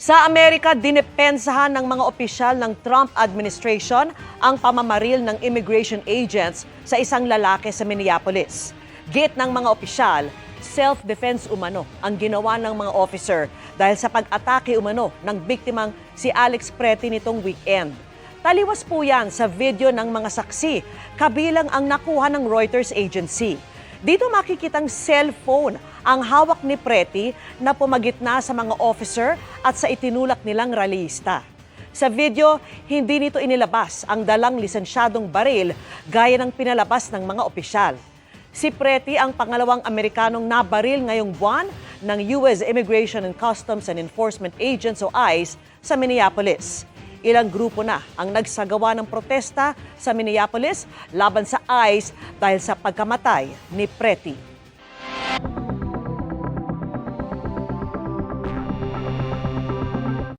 Sa Amerika, dinepensahan ng mga opisyal ng Trump administration ang pamamaril ng immigration agents sa isang lalaki sa Minneapolis. Git ng mga opisyal, self-defense umano ang ginawa ng mga officer dahil sa pag-atake umano ng biktimang si Alex Preti nitong weekend. Taliwas po yan sa video ng mga saksi, kabilang ang nakuha ng Reuters agency. Dito makikitang cellphone ang hawak ni Preti na pumagitna sa mga officer at sa itinulak nilang rallyista. Sa video, hindi nito inilabas ang dalang lisensyadong baril gaya ng pinalabas ng mga opisyal. Si Preti ang pangalawang Amerikanong nabaril ngayong buwan ng US Immigration and Customs and Enforcement Agents o ICE sa Minneapolis. Ilang grupo na ang nagsagawa ng protesta sa Minneapolis laban sa ICE dahil sa pagkamatay ni Preti.